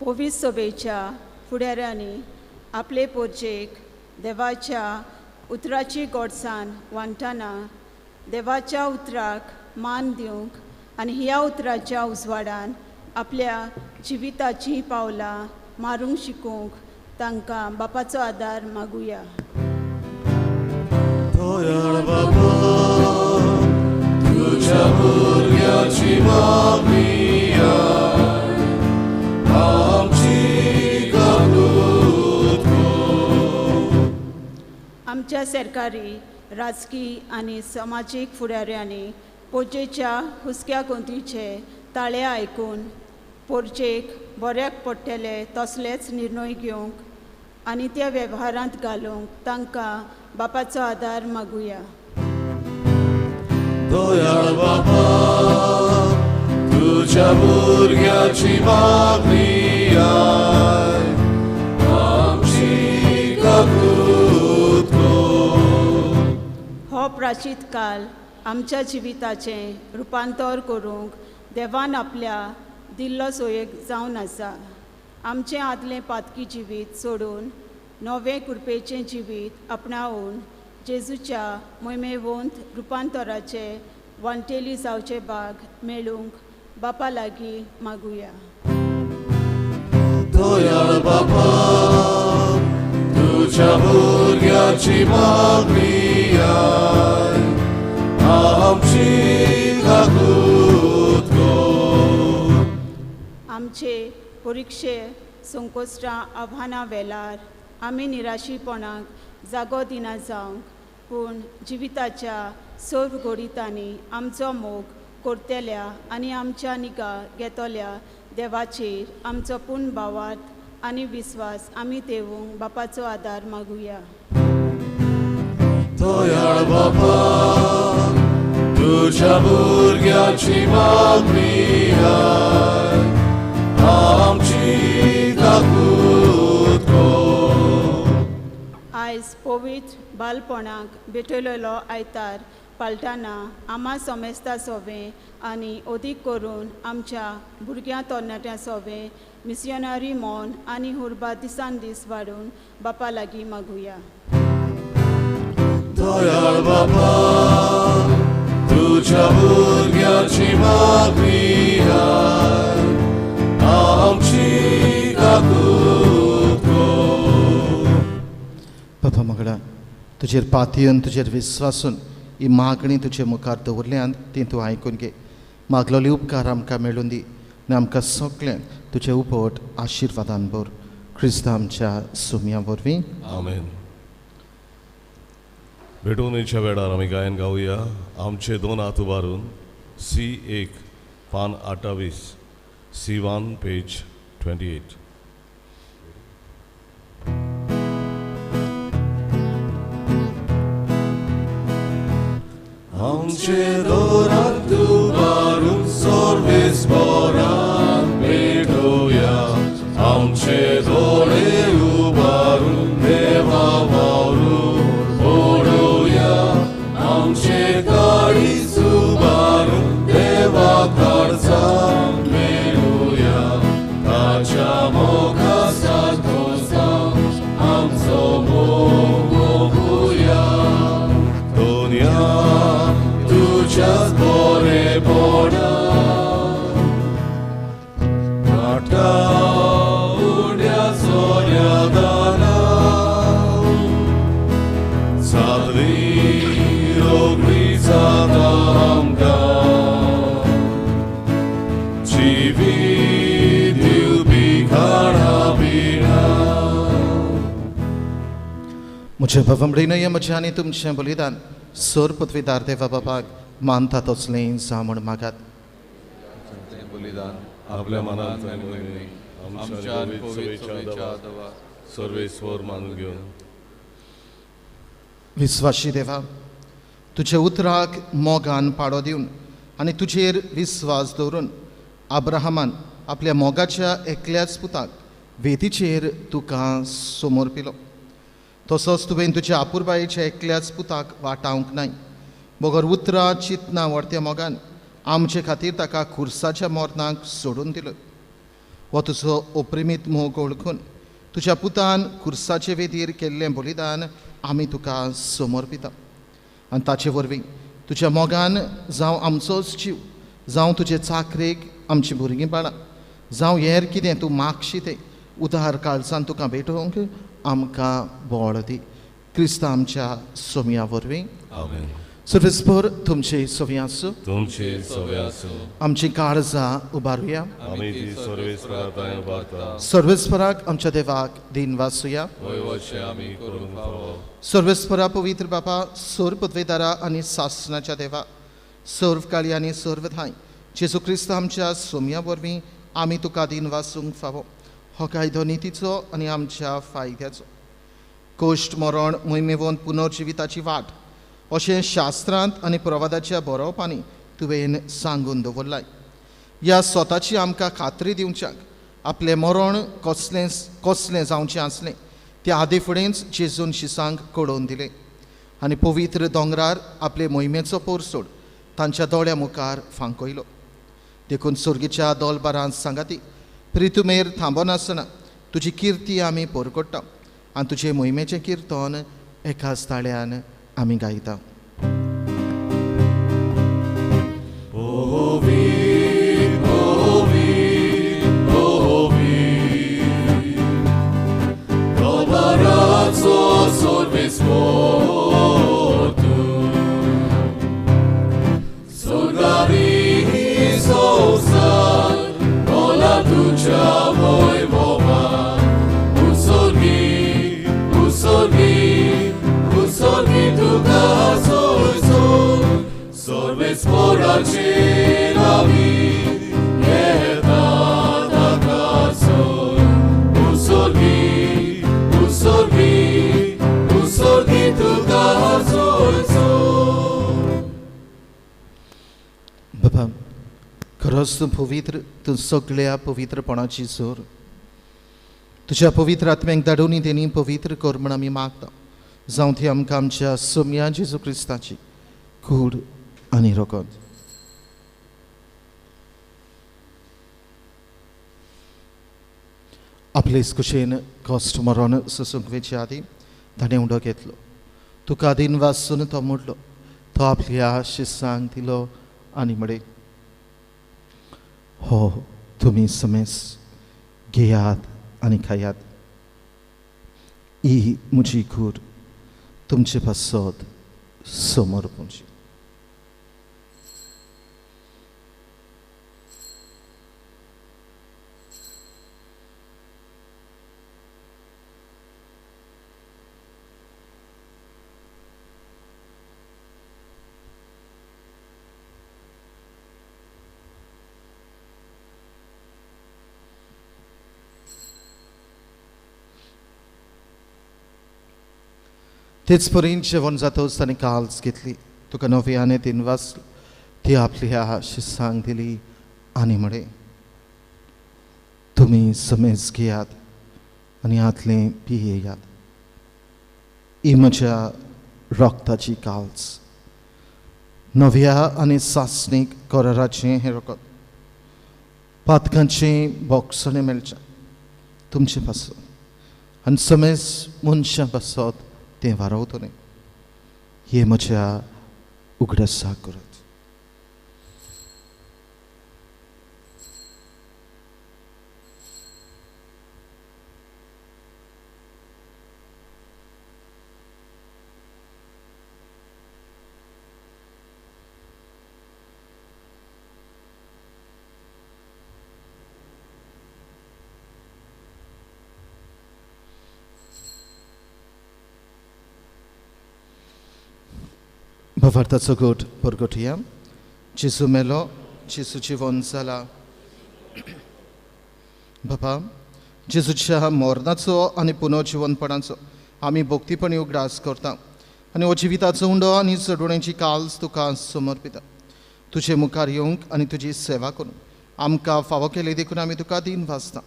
G: पवित्र सभेच्या फुडाऱ्यांनी आपले पोरचेक देवाच्या उतराची गोडसाण वांटना देवाच्या उतराक मान दिवंक आनी ह्या उतराच्या उजवाडान आपल्या जिविताची पावलां मारूंक शिकोवंक तांकां बापाचो आदार मागुया.
C: दयाळ बाबा, तुझ्या भुरग्याची मागणी आमची काकूत कर.
G: आमच्या सरकारी, राजकी आनी समाजीक फुडाऱ्यांनी पोरचेच्या हुस्क्या कोंतीचे ताळे आयकून पोरचेक बऱ्याक पडटले तसलेच निर्णय घेवंक आनी त्या वेव्हारांत घालूंक तांकां बापाचो आदार मागुया.
C: दयाळ बाबा, तुझ्या भुरग्याची मागणी आमची काकूत कर.
G: हो प्राचीत काल आमच्या जिविताचें रुपांतर करूंक देवान आपल्या दिल्लो सोयेक जावन आसा. आमचें आदलें पातकी जिवीत सोडून नवें कृपेचें जिवीत आपणावून जेजूच्या मोहिमेवंत रुपांतराचे वांटेली जावचे भाग मेळूंक बापा लागीं मागुया.
C: दयाळ बाबा, तुझ्या तुझ्या भुरग्याची मागणी आय आमची काकूत गो
G: आमचे परीक्षे संकोश्टां आव्हानां वेळार आमी निराशीपणाक जागो दिना जावंक पूण जिविताच्या सर्व घडीतांनी आमचो मोग करतल्या आनी आमच्या निगा घेतल्या देवाचेर आमचो पूर्ण भावार्थ आनी विस्वास आमी देवूंक बापाचो आदार मागुया.
C: दयाळ बापा तुझ्या भुरग्याची मागणी आय आमची काकूत गो
G: आयज पवित्र बालपणाक भेटलेलो आयतार पाळटना आमा समेस्ता सोवे आनी अदीक करून आमच्या भुरग्यां तरणाट्यां सोवे मिशनरी मोन आनी हुरबा दिसान दीस वाडून बापा लागीं मागुया.
C: दयाळ बापा तुझ्या भुरग्याची मागणी आय आमची काकूत गो
A: बाबा मगडा तुजेर पातयेवन तुजेर विस्वासून ही मागणी तुजे मुखार दवरल्यान ती तूं आयकून घे. मागलोली उपकार आमकां मेळून दी आनी आमकां सगळ्यांक तुजे उपोट आशिर्वादान भर. क्रिस्त आमच्या सुमया वरवीं
C: आमेन. भेटवणीच्या वेळार आमी गायन गावया. आमचे दोन हात उबारून C1 पान 28 C1 पेज 28. आमचे दोन हात उबारून सर्वेस्पराक भेटूया. आमचे दोळे उबारून देवा वावरून ओडूया. आमचे काळीज उबारून देवा कडसां मेळुया. ताच्या मोगा सारको जावं आमचो मोग ओपुया. दोनया तुझ्याच बरेपणा काटा उड्या सोन्या दाना सादरी रोगडी जाता आमकां जिवीत दिवपी खाणा पिणा.
A: म्हजे भवमडीनय म्हजें आनी तुमचें बलिदान सोर पृथ्वीदार देवा बापाक मानता तसलें जा म्हूण मागात.
F: तें बलिदान
C: आपल्या मनात आमच्या पवित्र आदवा सर्वेस्वर मानून घेवन
A: विस्वाशी देवा तुजे उतराक मोगान पाडो दिवन आनी तुजेर विस्वास दवरून अब्राहमान आपल्या मोगाच्या एकल्याच पुताक वेदीचेर तुका समोर पिलो. तसोच तुवें तुज्या आपुरबायेच्या एकल्याच पुताक वाटावंक नाय. बगर उतरां चिंतना व्हरत्या मोगान आमचे खातीर ताका खुर्साच्या मोरनाक सोडून दिलो. हो तुजो अप्रिमीत मोग ओळखून तुज्या पुतान खुर्साचे वेदीर केल्लें बलिदान आमी तुका समर्पिता. आनी ताचे वरवीं तुज्या मोगान जावं आमचोच जीव जावं तुजे चाकरेक आमची भुरगीं बाळां जावं हेर कितें तूं मागशी तें उदार काळजान तुका भेटोवंक आमकां बळ दी. क्रिस्त आमच्या सोमया वरवीं
C: आमेन.
A: सर्वेस्पर तुमचे सोवी आसूं.
C: तुमचे सवे आसूं.
A: आमची काळजां उबारुया.
C: आमी ती सर्वेस्परांताय उबारता.
A: सर्वेस्पराक आमच्या देवाक दिन वासुया.
F: वयवशें आमी करून फावो.
A: सर्वेस्परा पवित्र बापा सोर पदवेदारा आनी सासणाच्या देवा सर्व काळी आनी सर्व थाय जेजू क्रिस्त आमच्या सोमया वरवीं आमी तुका दिन वासूंक फावो. हो कायदो नितीचो आनी आमच्या फायद्याचो. कोश्ट मरण मोहिमेवंत पुनर्जिविताची वाट अशें शास्त्रांत आनी प्रवादाच्या बरोवपांनी तुवें सांगून दवरलाय. ह्या स्वताची आमकां खात्री दिवच्याक आपलें मरण कसलें जावचें आसलें तें आदी फुडेंच जेजून शिसांक कळोवन दिलें आनी पवित्र दोंगरार आपले मोहिमेचो पोरसोड तांच्या दोळ्या मुखार फांकयलो. देखून सुर्गेच्या दोलबारांत सांगाती प्रितुमेर थांबनासतना तुजी किर्ती आमी परकोडटा आनी तुजे मोहिमेचें किर्तन एकाच ताळ्यान आमी गायता.
C: दोबाराचो Oraci la vieta da caso, usorgi tu caso.
A: बाबा खरोच तूं पवित्र, तूं सगळ्या पवित्रपणाची जोर. तुज्या पवित्र आत्म्याक धाडून तेणी पवित्र कर म्हण आमी मागता. जावं ती आमकां आमच्या सोम्या जेजू क्रिस्ताची कूड आनी रगत. आपलेच कुशेन कश्ट मरण सोसूंक वेचे आदी ताणें उडो घेतलो. तुका आदीन वाचून तो मोडलो. तो आपल्या शिसांक दिलो आनी म्हळे, हो तुमी समेस घेयात आनी खायात. ही म्हजी कूड तुमचे पासत समोर पोवची. तेच परीन जेवण जातोच ताणें काल्स घेतली. तुका नव्याने तीन वाचली. ती आपल्या शिसांक दिली आनी म्हळे, तुमी समेज घेयात आनी हातलें पियेयात. ही म्हज्या रक्ताची काल्स, नव्या आनी सासणीक कराराचें हें रगत. पातकांचें बोगसणें मेळचें तुमचे पासत आनी समेज मनशां पासत तें वारवतलें. हे म्हज्या उगडासाक करत. Bawartaco God porgotia, Jesu melo, Jesu dziwon zala. Baba, Jezuच्या मरणाचो आनी पुनर्जीवनपणाचो आमी भक्तीपणी उगडास करता आनी हो जिविताचो उंडो आनी चडवणेची काल्स तुका समर्पिता. तुजे मुखार येवंक आनी तुजी सेवा करून आमकां फावो केले देखून आमी तुका दिन वाचता.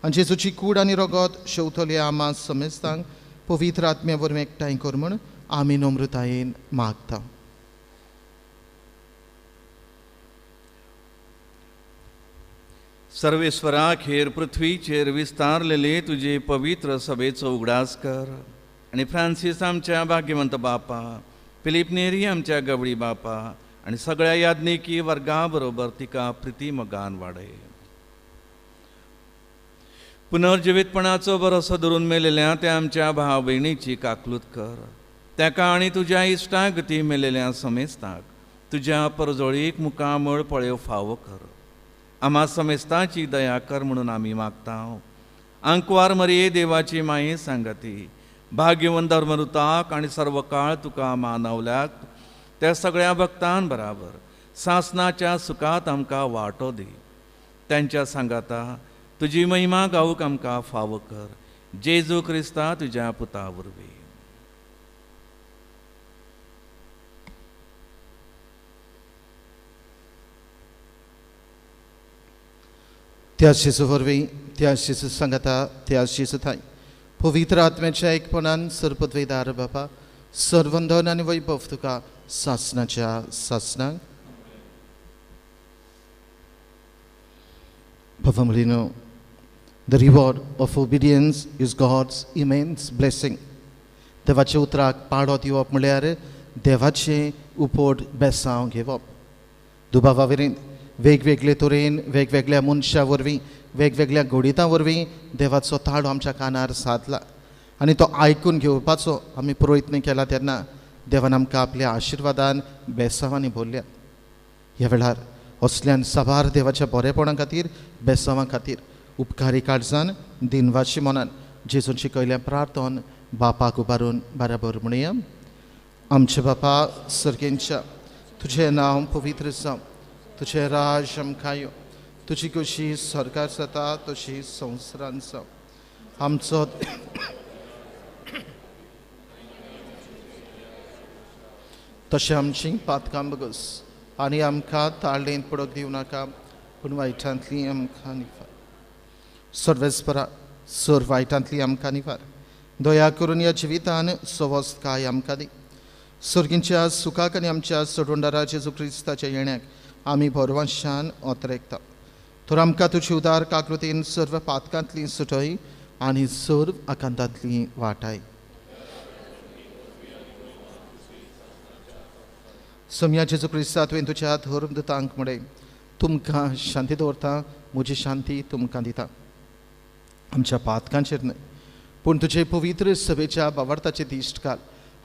A: आनी जेजूची कूड आनी रगत शेवतले आमा समेस्तांक पवित्र आत्म्या वरवीं एकठांय कर म्हण आमी नम्रतायेन मागता.
H: सर्वेश्वरा खेर पृथ्वीचेर विस्तारलेले तुजे पवित्र सभेचो उगडास कर आनी फ्रांसीस आमच्या भाग्यवंत बापा, फिलीप नेरी आमच्या गवळी बापा आनी सगळ्या याज्ञिकी वर्गा बरोबर तिका प्रिती मोगान वाडय. पुनर्जिवीतपणाचो भरोसो धरून मेलेल्या त्या आमच्या भाव भयणीची काकलूत कर. ताका आनी तुज्या इश्टाक ती मेलेल्या समेस्ताक तुज्या परजोळीक मुखामळ पळयो फावो कर. आम्हा समेस्ताची दया कर म्हणून आमी मागता. आंकवार मरिये देवाची माये सांगती, भाग्यवन धर्मरुताक आनी सर्व काळ तुका मानवल्याक त्या सगळ्या भक्तां बराबर सासणाच्या सुखात आमकां वांटो दी. त्यांच्या सांगाता तुजी महिमा गावूक आमकां फावो कर. जेजू क्रिस्ता तुज्या पुता वरवीं.
A: त्या जेजू वरवीं, त्या जेजू सांगाता, त्या जेजू थाय पवित्र आत्म्याच्या एकपणान सरपदवेदार बापा, सर्वंधन आनी वैभव तुका सासणाच्या सासणांक. Papa Molino, the reward of obedience is God's immense blessing. देवाचे उतराक पाडो दिवप म्हळ्यार देवाचे उपोड बेसांव घेवप. दुबावा वरीन वेगवेगळे तरेन वेगवेगळ्या मनशा वरवीं वेगवेगळ्या घोडितां वरवीं देवाचो ताळो आमच्या कानार सादला आनी तो आयकून घेवपाचो आमी प्रयत्न केला तेन्ना देवान आमकां आपल्या आशिर्वादान बेसांवांनी भरल्या. ह्या वेळार असल्यान साबार देवाच्या बरेपणा खातीर बेसांवां खातीर उपकारी काळजान दिनवाशी मनान जेजून शिकयल्या प्रार्थन बापाक उबारून बराबर म्हणया. आमचे बापा सर्गेंच्या तुझे नाव पवित्र जावं, तुझे राज आमकां यो, तुजी कशी सरकार जाता तशी संवसारांत जावं. आमचो तशें आमची पातकां बगस आनी आमकां ताळेंत पडोवंक दिवं नाका, पूण वायटांतली आमकां निवार. सर्वेस्परा सर वायटांतली आमकां निवार. दया करून ह्या जिवितान सवस्तकाय आमकां दी. सर्गींच्या सुखाक आनी आमच्या सोडवणदारा जेजू क्रिस्ताच्या येण्याक आमी भरवंशान ओतरेकता. तर आमकां तुजी उदार काकृतीन सर्व पातकांतली सुटय आनी सर्व आकांतांतली वाटाय. सोम्या जेजू क्रिस्ता तुवें तुज्या धर्मदूतांक म्हणलें, तुमकां शांती दवरता, म्हजी शांती तुमकां दिता. आमच्या पातकांचेर न्हय, पूण तुजे पवित्र सभेच्या भावार्थाचे दिश्ट घाल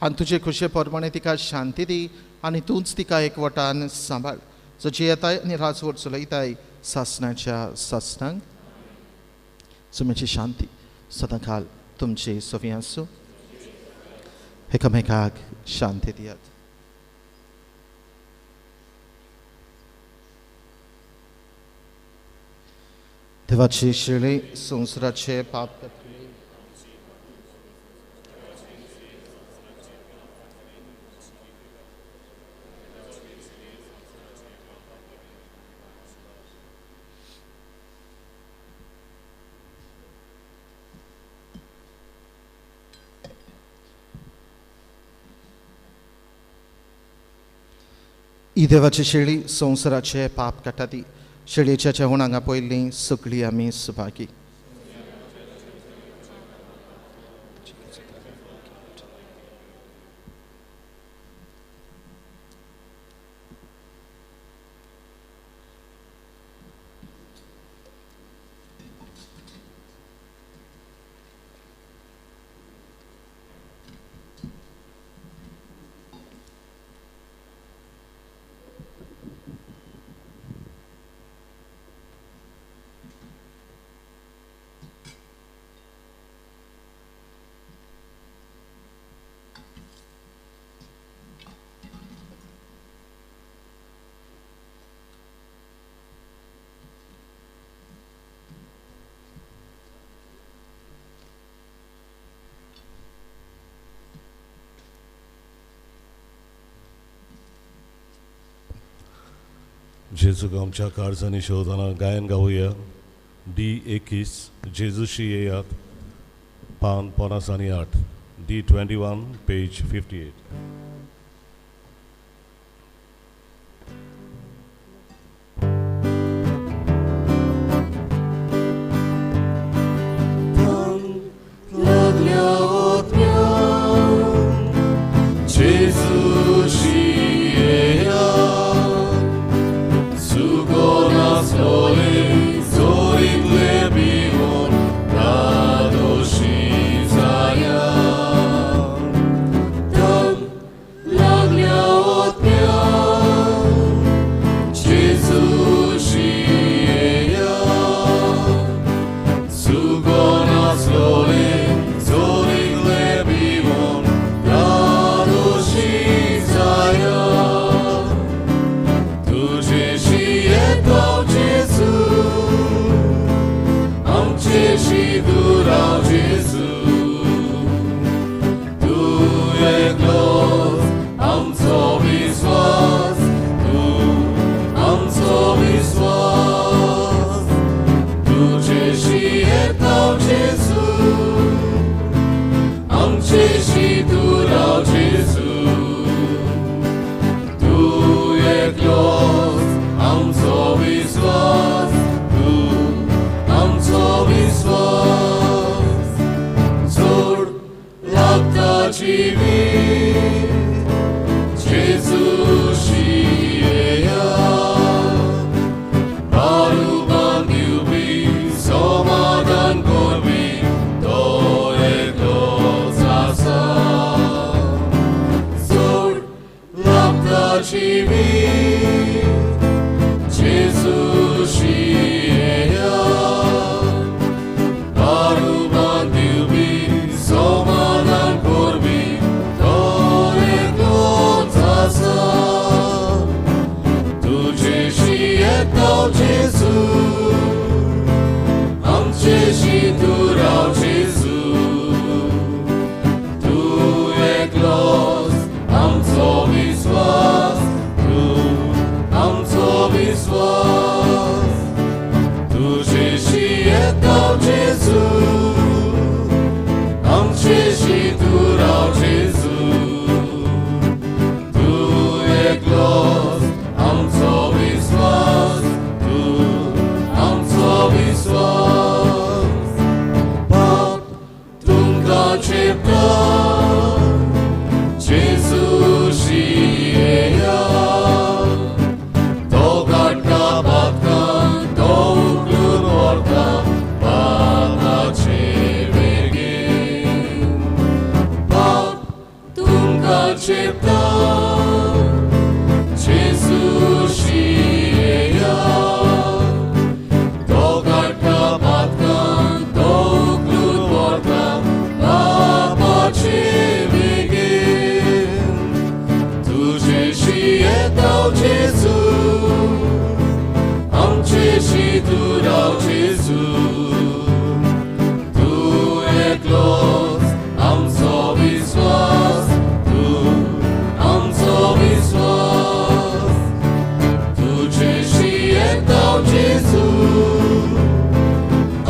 A: आनी तुजे खुशे प्रमाणे तिका शांती दी आनी तूंच तिका एकवटान सांबाळ, जची येताय आनी राजवट चलयताय सासणाच्या सासणांक. सोम्याची शांती सदां काल तुमचे सोबी आसूं. एकामेकाक शांती दियात. देवाची शिळे संवसाराचे पाप कातली. ही देवाची शेळी संवसाराचे पाप काडटा ती. शेळयेच्या जेवणांगा पयलीं सगळीं आमी सुभागी.
C: जेजूक आमच्या काळजांनी शोधताना गायन गावूया. D21 जेजूशी येयात, पान 58. D21 page 58.
F: TV
C: येतो जेजू आमचेशी तूं राव जेजू तूं एकलोच आमचो विश्वास तूं आमचो विश्वास तुजेशी येतो जेजू आमचेशी तूं राव जेजू तूं एकलोच आमचो विश्वास तूं आमचो विश्वास पाप तुमकां चेपता जेजूशी येया तो काडटा पातकां तो उखलून व्हरता पापाचे वेगेन पाप तुमकां चेपता जेजूशी येया तो काडटा पातकां तो उखलून व्हरता पापाचे वेगेन तुजेशी येतो जेजू आमचेशी तूं राव जेजू तूं एकलोच आमचो विश्वास तूं आमचो विश्वास तुजेशी येतो जेजू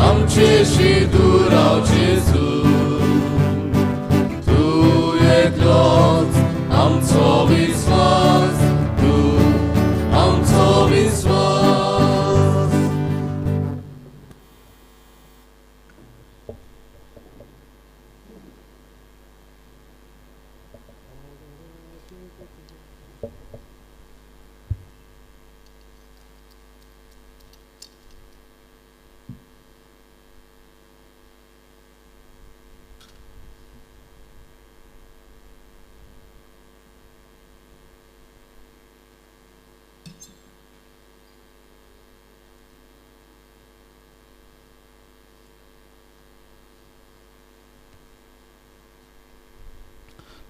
C: आमचेशी तूं राव जेजू तूं एकलोच आमचो विश्वास तूं आमचो विश्वास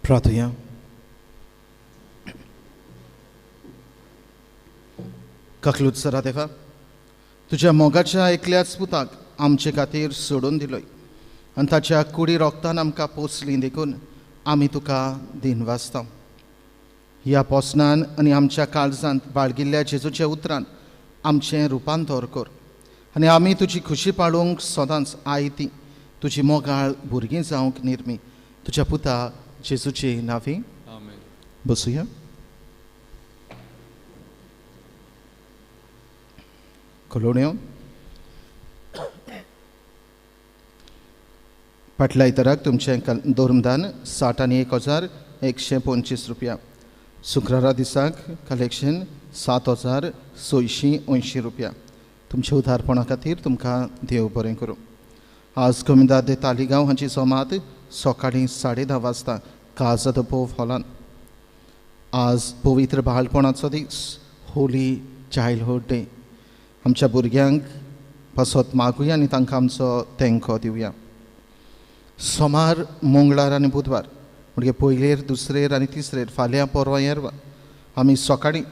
A: प्रार्थया ककलुत्सरा देवा तुज्या मोगाच्या एकल्याच पुताक आमचे खातीर सोडून दिलोय आनी ताच्या कुडी रोगतान आमकां पोसली देखून आमी तुका दिनवासता ह्या पोसनान आनी आमच्या काळजांत बाळगिल्ल्या जेजूच्या उतरान आमचें रुपांतर कर आनी आमी तुजी खुशी पाळूंक सदांच आयती तुजी मोगाळ भुरगीं जावंक निर्मी तुज्या पुता जेजूचे नांवे
F: आमेन.
A: बसूया कलोण्यो फाटल्या इतराक तुमचें दोरमदान 60,125 रुपया शुक्रारा दिसाक कलेक्शन 7,680 रुपया तुमच्या उदारपणा खातीर तुमकां देव बरें करूं आज गोविंदा दे तालिगांव हांची सोमात सकाळीं 10:30 वाजता काजा द पोव हॉलान आज पवित्र बाळपणाचो दीस होली चायल्डहूड डे आमच्या भुरग्यांक पासत मागुया आनी तांकां आमचो तेंको दिवया सोमार मंगळार आनी बुधवार म्हणजे पयलेर दुसरेर आनी तिसरेर फाल्यां परवां येरवा आमी सकाळीं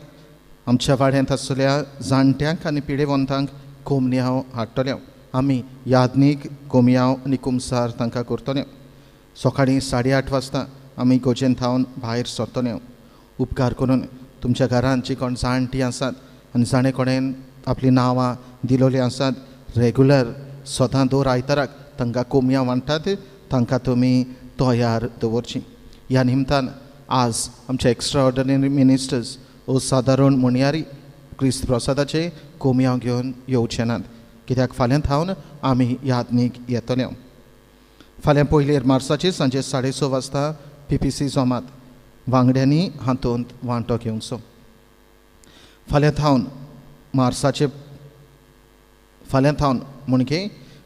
A: आमच्या वाड्यांत आसलेल्या जाणट्यांक आनी पिडेवंतांक कोमन्याव हाडटले आमी यादनीक कोमयाव आनी कुमसार तांकां करतले सकाळीं 8:30 वाजता आमी गोजेन थावन भायर सरतले उपकार करून तुमच्या घरांत जी कोण जाणटीं आसात आनी जाणें कोणेन आपलीं नांवां दिलोलीं आसात रेगुलर सदां दर आयताराक तांकां कोमयां वांटात तांकां तुमी तयार दवरचीं ह्या निमतान आज आमचे एक्स्ट्रा ऑर्डिनरी मिनिस्टर्स वो सादारण म्हणयारी क्रिस्त प्रसादाचे कोमयां घेवन येवचे नात कित्याक फाल्यां थावन आमी यादनीक येतले फाल्यां पयलेर मार्चाचेर सांजे 6:30 वाजता PPC जोमात वांगड्यांनी हातूंत वांटो घेवचो फाल्यां थावन म्हणजे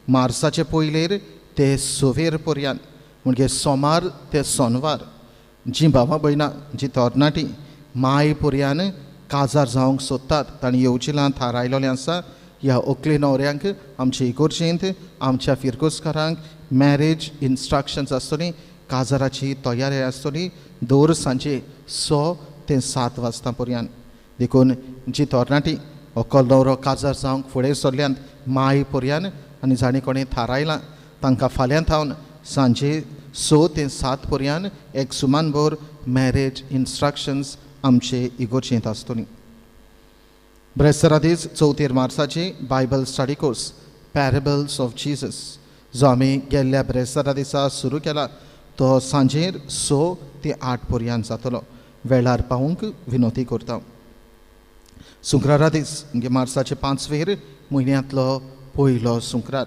A: मार्चाचे पयलेर ते 6 पर्यंत म्हणजे सोमार ते सोनवार जी भावां भयणां जी तरणाटी माय पर्यंत काजार जावंक सोदतात तांणी येवजिलां थारायलोलें आसा ह्या ओकले न्हवऱ्यांक आमचे इगोर्जेंत आमच्या फिरकोसकारांक मॅरेज इन्स्ट्रक्शन्स आसतलीं काजाराची तयारी आसतली दर सांजे 6 ते 7 वाजता पर्यंत देखून जी तरणाटी अकल नवरो काजार जावंक फुडें सरल्यांत माय पर्यान आनी जाणें कोणें थारायलां तांकां फाल्यां थावन सांजे 6 ते 7 पर्यान एक सुमानभर मॅरेज इन्स्ट्रक्शन्स आमचे इगोर्जेंत आसतलीं. ब्रेस्तारा दीस 4 मार्चाची Bible study course parables of Jesus जो आमी गेल्ल्या ब्रेस्तारा दिसा सुरू केला तो सांजेर 6 ते 8 पर्यान जातलो. वेळार पावूंक विनोती करता. सुक्रारा दीस म्हणजे मार्चाचे 5वेर म्हयन्यांतलो पयलो सुक्रार.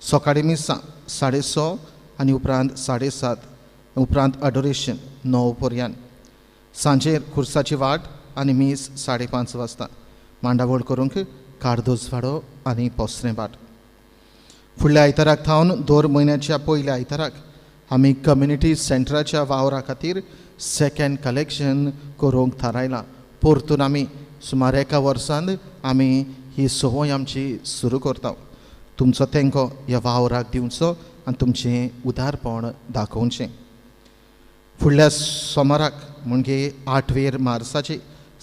A: सकाळीं मिसां 6:30 आनी उपरांत 7:30 उपरांत अडोरेशन 9 पर्यान. सांजेर खुर्साची वाट आनी मीस 5:30 वाजता. मांडावळ करूंक कारदोजवाडो आनी पोसरें बाट. फुडल्या आयताराक थावन दर म्हयन्याच्या पयल्या आयताराक आमी कम्युनिटी सेंटराच्या वावरा खातीर सेकंड कलेक्शन करूंक थारायलां. परतून आमी सुमार 1 वर्सान आमी ही संवय आमची सुरू करता. तुमचो तेंको ह्या वावराक दिवचो आनी तुमचें उदारपण दाखोवचें. फुडल्या सोमाराक म्हणजे 8 मार्चाची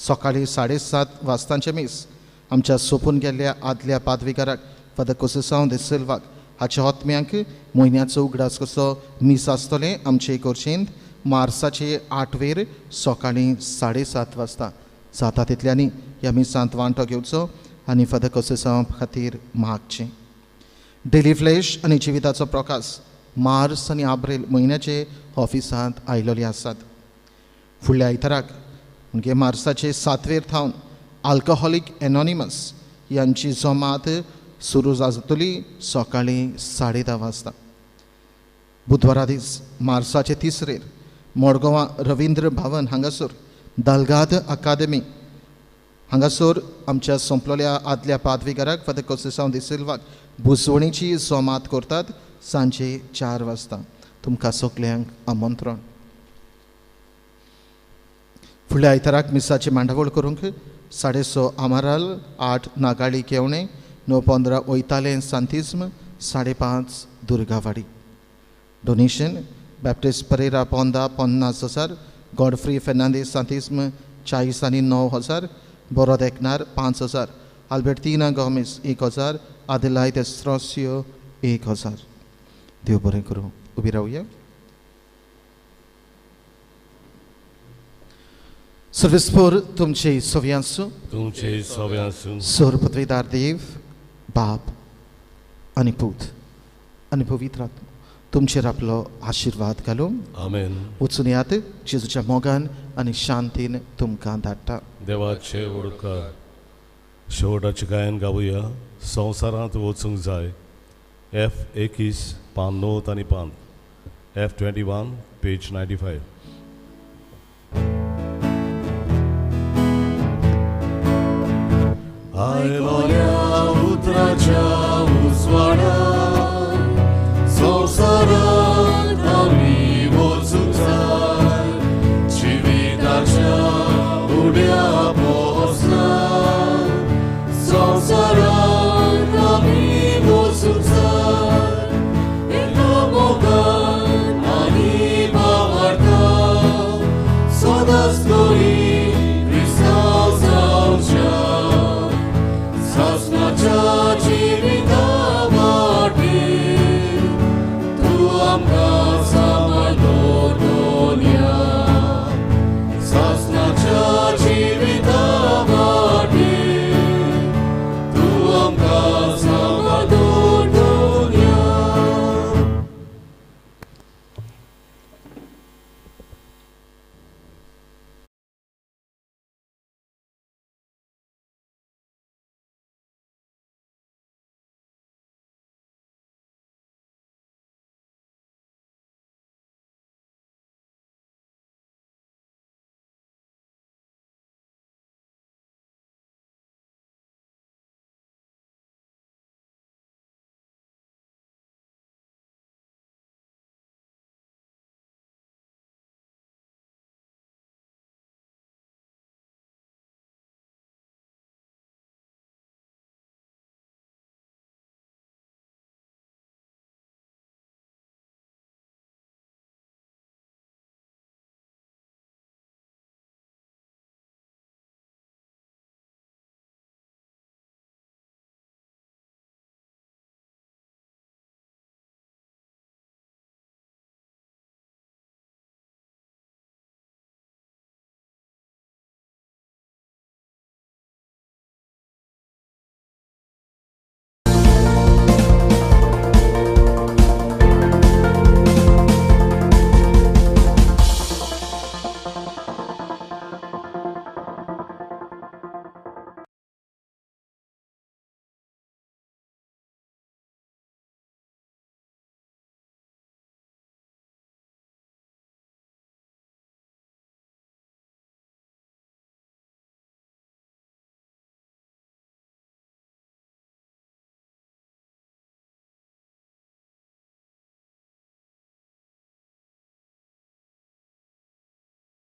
A: सकाळीं 7:30 वाजतांचे मीस आमच्या सोंपून गेल्ल्या आदल्या पादविकाराक फादर कोसेसांव दे सिल्वाक हाच्या आत्म्यांक म्हयन्याचो उगडास कसो मीस आसतलें आमचे इगोर्जेंत मार्चाचे 8 सकाळीं 7:30 वाजता. जाता तितल्यांनी ह्या मिसांत वांटो घेवचो आनी फादर कोसेसांव खातीर मागचें. डेली फ्लॅश आनी जिविताचो प्रकाश मार्च आनी एप्रील म्हयन्याचे ऑफिसांत आयिल्ले आसात. फुडल्या आयताराक म्हणजे मार्चाचे 7 थावन आल्कोहॉलीक एनॉनिमस यांची जमात सुरू जातली सकाळीं 10:30 वाजता. बुधवारा दीस मार्चाचे 3 मडगांवां रविंद्र भवन हांगासर दलगाद अकादेमी हांगासर आमच्या संपलेल्या आदल्या पादविकाराक फादर कोसेसांव दे सिल्वाक बुजवणीची जमात करतात सांजे 4 वाजता. तुमकां सगल्यांक आमंत्रण. फुडल्या आयताराक मिसाची मांडावळ करूंक 6:30 आमाराल 8 नागाळी केवणे 9:15 वैतालें सांतिस्म 5:30 दुर्गावाडी. डोनेशन बॅप्टिस्ट परेरा पोंदा 50,000 गॉडफ्री फेर्नांदीस सांतिस्म 40 आनी 9,000 बरो देखणार 5,000 आल्बर्टिना गोमेस 1,000 आदिलायद एस्ट्रोसियो 1,000. देव बरें करूं. उबी रावया. सर्वेस्पर तुमचे सव्यांसू
C: तुमचे सव्यांसू
A: सर पदवीदार देव बाप आनी पूत आनी पवित्र आत्मा तुमचेर आपलो आशिर्वाद घालूं.
C: आमेन.
A: वचून येयात. जेजूच्या मोगान आनी शांतीन तुमकां धाडटा.
C: देवाचे ओडकार शेवटाचे गायन गावुया. संवसारांत वचूंक जाय. F21 पान नोट आनी पान. F21 page 95. आयलोल्या उतराच्या उजवाडार संवसारांत आमी वचूंक जाय. जिविताच्या उड्या पोसनार संवसारांत